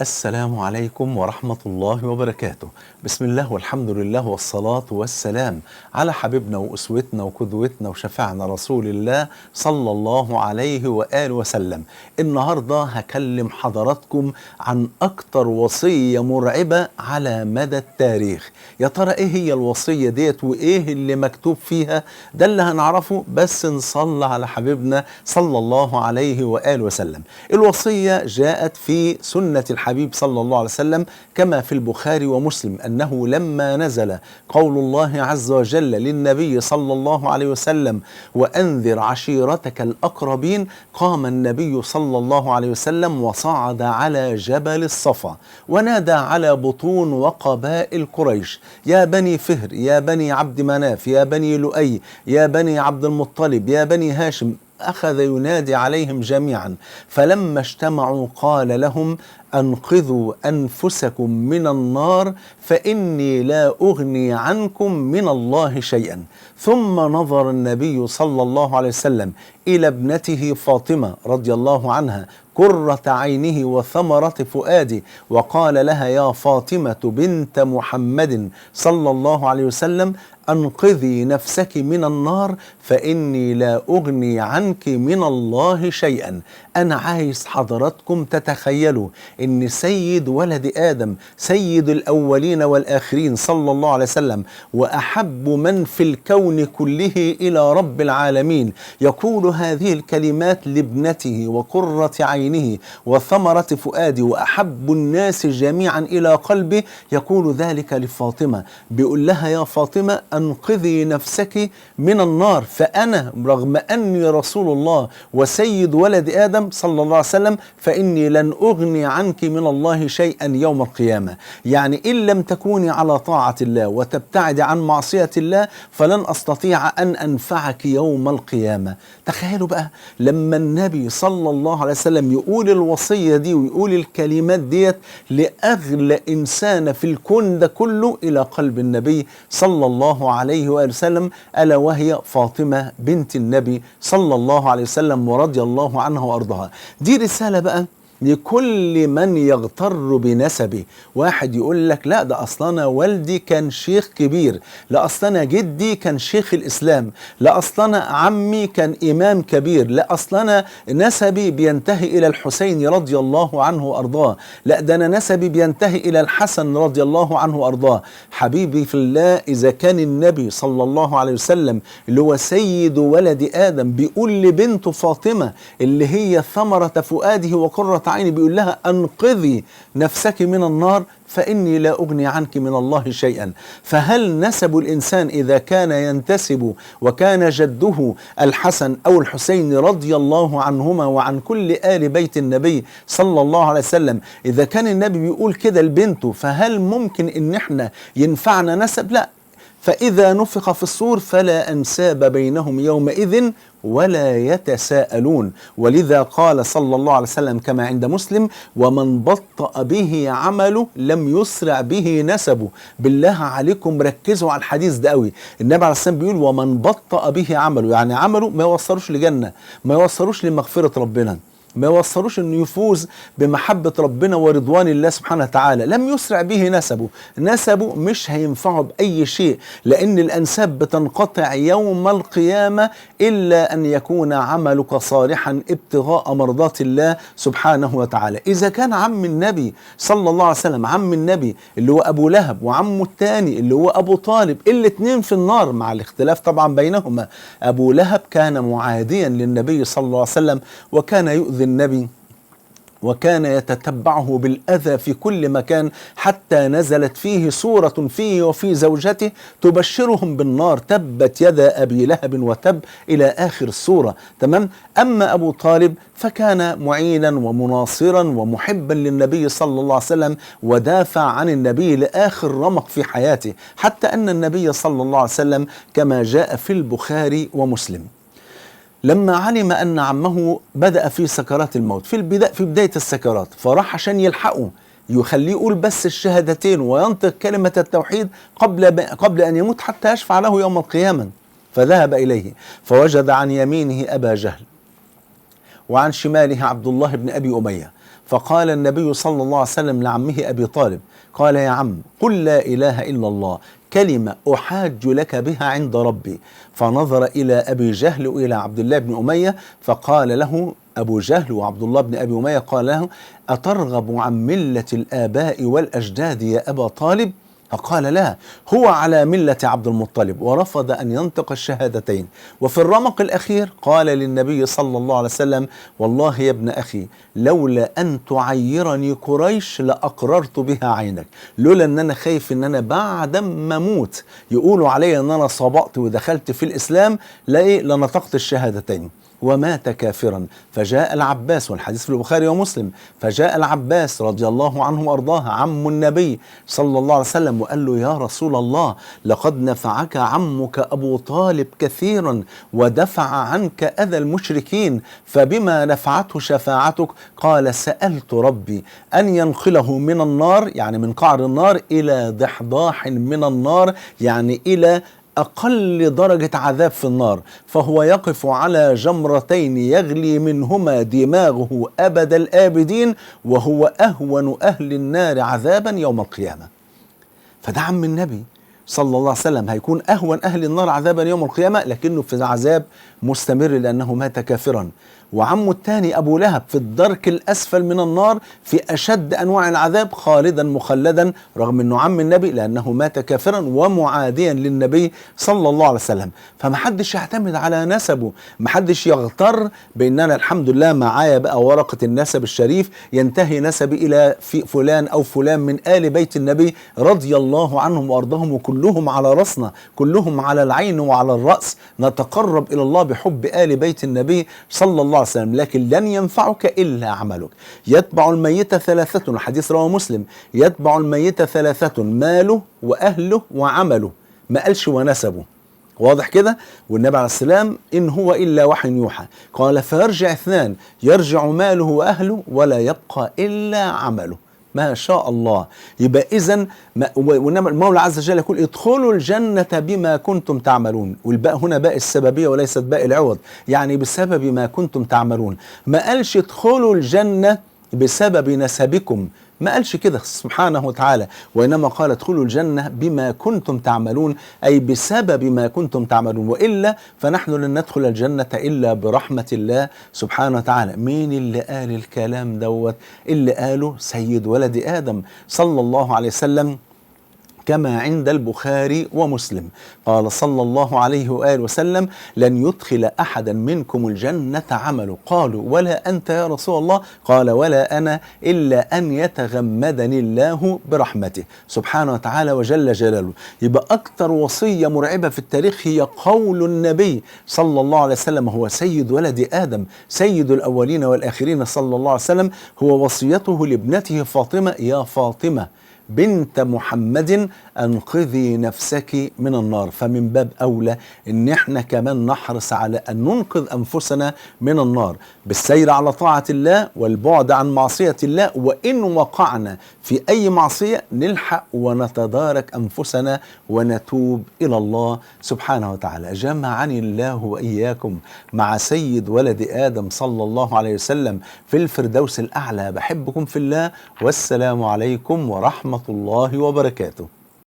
السلام عليكم ورحمة الله وبركاته. بسم الله والحمد لله والصلاة والسلام على حبيبنا وأسوتنا وقدوتنا وشفعنا رسول الله صلى الله عليه وآله وسلم. النهاردة هكلم حضراتكم عن أكتر وصية مرعبة على مدى التاريخ. يا ترى إيه هي الوصية ديت وإيه اللي مكتوب فيها؟ ده اللي هنعرفه بس نصلي على حبيبنا صلى الله عليه وآله وسلم. الوصية جاءت في سنة الحبيب صلى الله عليه وسلم كما في البخاري ومسلم أنه لما نزل قول الله عز وجل للنبي صلى الله عليه وسلم وأنذر عشيرتك الأقربين، قام النبي صلى الله عليه وسلم وصعد على جبل الصفا ونادى على بطون وقبائل قريش: يا بني فهر، يا بني عبد مناف، يا بني لؤي، يا بني عبد المطلب، يا بني هاشم. أخذ ينادي عليهم جميعا، فلما اجتمعوا قال لهم: أنقذوا أنفسكم من النار فإني لا أغني عنكم من الله شيئا. ثم نظر النبي صلى الله عليه وسلم إلى ابنته فاطمة رضي الله عنها قرة عينه وثمرة فؤاده، وقال لها: يا فاطمة بنت محمد صلى الله عليه وسلم، أنقذي نفسك من النار فإني لا أغني عنك من الله شيئا. أنا عايز حضراتكم تتخيلوا إن سيد ولد آدم، سيد الأولين والآخرين صلى الله عليه وسلم، وأحب من في الكون كله إلى رب العالمين، يقول هذه الكلمات لابنته وقرة عينه وثمرة فؤاده وأحب الناس جميعا إلى قلبه، يقول ذلك لفاطمة، بيقول لها: يا فاطمة أنقذي نفسك من النار، فأنا رغم أني رسول الله وسيد ولد آدم صلى الله عليه وسلم فإني لن أغني عنك من الله شيئا يوم القيامة. يعني إن لم تكوني على طاعة الله وتبتعد عن معصية الله فلن أستطيع أن أنفعك يوم القيامة. تخيلوا بقى لما النبي صلى الله عليه وسلم يقول الوصية دي ويقول الكلمات ديت لأغلى إنسان في الكون ده كله إلى قلب النبي صلى الله عليه وآله وسلم، ألا وهي فاطمة بنت النبي صلى الله عليه وسلم ورضي الله عنها وأرضاها. دي رسالة بقى لكل من يغتر بنسبه. واحد يقول لك: لا ده أصلنا والدي كان شيخ كبير، لا أصلنا جدي كان شيخ الإسلام، لا أصلنا عمي كان إمام كبير، لا أصلنا نسبي بينتهي إلى الحسين رضي الله عنه وأرضاه، لا ده أنا نسبي بينتهي إلى الحسن رضي الله عنه وأرضاه. حبيبي في الله، إذا كان النبي صلى الله عليه وسلم اللي هو سيد ولد آدم بيقول لبنته فاطمة اللي هي ثمرة فؤاده وقرة عيني، بيقول لها: أنقذي نفسك من النار فإني لا أغني عنك من الله شيئا، فهل نسب الإنسان إذا كان ينتسب وكان جده الحسن أو الحسين رضي الله عنهما وعن كل آل بيت النبي صلى الله عليه وسلم، إذا كان النبي بيقول كده لبنته، فهل ممكن إن احنا ينفعنا نسب؟ لا. فإذا نفخ في الصور فلا أنساب بينهم يومئذ ولا يتساءلون. ولذا قال صلى الله عليه وسلم كما عند مسلم: ومن بطأ به عمله لم يسرع به نسبه. بالله عليكم ركزوا على الحديث ده قوي. النبي عليه الصلاة والسلام بيقول: ومن بطأ به عمله، يعني عمله ما يوصلوش لجنة، ما يوصلوش لمغفرة ربنا، ما يوصلوش انه يفوز بمحبة ربنا ورضوان الله سبحانه وتعالى، لم يسرع به نسبه. نسبه مش هينفعه بأي شيء، لأن الأنساب بتنقطع يوم القيامة إلا أن يكون عملك صالحا ابتغاء مرضات الله سبحانه وتعالى. إذا كان عم النبي صلى الله عليه وسلم، عم النبي اللي هو أبو لهب، وعمه الثاني اللي هو أبو طالب، الاتنين في النار مع الاختلاف طبعا بينهما. أبو لهب كان معاديا للنبي صلى الله عليه وسلم، وكان يؤذي النبي وكان يتتبعه بالأذى في كل مكان، حتى نزلت فيه سورة فيه وفي زوجته تبشرهم بالنار: تبت يدا أبي لهب وتب، إلى آخر السورة. تمام. أما أبو طالب فكان معينا ومناصرا ومحبا للنبي صلى الله عليه وسلم، ودافع عن النبي لآخر رمق في حياته، حتى أن النبي صلى الله عليه وسلم كما جاء في البخاري ومسلم لما علم أن عمه بدأ في سكرات الموت، في بداية السكرات، فراح عشان يلحقه يخليه يقول بس الشهادتين وينطق كلمة التوحيد قبل أن يموت حتى يشفع له يوم القيامة. فذهب إليه فوجد عن يمينه أبا جهل وعن شماله عبد الله بن أبي أمية، فقال النبي صلى الله عليه وسلم لعمه أبي طالب، قال يا عم قل لا إله إلا الله كلمة أحاج لك بها عند ربي. فنظر إلى أبي جهل وإلى عبد الله بن أمية فقال له أبو جهل وعبد الله بن أبي أمية، قال له أترغب عن ملة الآباء والأجداد يا أبا طالب؟ فقال لا، هو على ملة عبد المطلب، ورفض أن ينطق الشهادتين. وفي الرمق الأخير قال للنبي صلى الله عليه وسلم والله يا ابن أخي لولا أن تعيرني قريش لأقررت بها عينك، لولا أن أنا خايف أن أنا بعد ما أموت يقولوا علي أن أنا صبأت ودخلت في الإسلام لنطقت الشهادتين. ومات كافرا. فجاء العباس، والحديث في البخاري ومسلم، فجاء العباس رضي الله عنه وأرضاه عم النبي صلى الله عليه وسلم وقال له يا رسول الله لقد نفعك عمك أبو طالب كثيرا ودفع عنك أذى المشركين، فبما نفعته شفاعتك؟ قال سألت ربي أن ينقله من النار، يعني من قعر النار، إلى ضحضاح من النار، يعني إلى أقل درجة عذاب في النار، فهو يقف على جمرتين يغلي منهما دماغه أبد الآبدين، وهو أهون أهل النار عذابا يوم القيامة. فده عم النبي صلى الله عليه وسلم هيكون أهون أهل النار عذابا يوم القيامة، لكنه في عذاب مستمر لأنه مات كافرا. وعمه الثاني أبو لهب في الدرك الأسفل من النار في أشد أنواع العذاب خالدا مخلدا، رغم أنه عم النبي لأنه مات كافرا ومعاديا للنبي صلى الله عليه وسلم. فمحدش يعتمد على نسبه، محدش يغتر بأن أنا الحمد لله معايا بقى ورقة النسب الشريف ينتهي نسبي إلى في فلان أو فلان من آل بيت النبي رضي الله عنهم وأرضهم، وكلهم على رأسنا، كلهم على العين وعلى الرأس، نتقرب إلى الله بحب آل بيت النبي صلى الله عليه وسلم. لكن لن ينفعك إلا عملك. يتبع الميت ثلاثة، الحديث رواه مسلم، يتبع الميت ثلاثة ماله وأهله وعمله، ما قالش ونسبه. واضح كده؟ والنبي عليه السلام إن هو إلا وحي يوحى، قال فيرجع اثنان، يرجع ماله وأهله ولا يبقى إلا عمله. ما شاء الله. يبقى إذن وإنما المولى عز وجل يقول ادخلوا الجنة بما كنتم تعملون، والباء هنا باء السببية وليست باء العوض، يعني بسبب ما كنتم تعملون. ما قالش ادخلوا الجنة بسبب نسبكم، ما قالش كده سبحانه وتعالى، وإنما قال ادخلوا الجنة بما كنتم تعملون، أي بسبب ما كنتم تعملون، وإلا فنحن لن ندخل الجنة إلا برحمة الله سبحانه وتعالى. مين اللي قال الكلام دوت؟ اللي قاله سيد ولد آدم صلى الله عليه وسلم كما عند البخاري ومسلم، قال صلى الله عليه وآله وسلم لن يدخل أحدا منكم الجنة عمله. قالوا ولا أنت يا رسول الله؟ قال ولا أنا إلا أن يتغمدني الله برحمته سبحانه وتعالى وجل جلاله. يبقى أكثر وصية مرعبة في التاريخ هي قول النبي صلى الله عليه وسلم، هو سيد ولد آدم سيد الأولين والآخرين صلى الله عليه وسلم، هو وصيته لابنته فاطمة يا فاطمة بنت محمد أنقذي نفسك من النار. فمن باب أولى إن احنا كمان نحرص على أن ننقذ أنفسنا من النار بالسير على طاعة الله والبعد عن معصية الله، وإن وقعنا في أي معصية نلحق ونتدارك أنفسنا ونتوب إلى الله سبحانه وتعالى. جمعني الله وإياكم مع سيد ولد آدم صلى الله عليه وسلم في الفردوس الأعلى. بحبكم في الله، والسلام عليكم ورحمة الله وبركاته.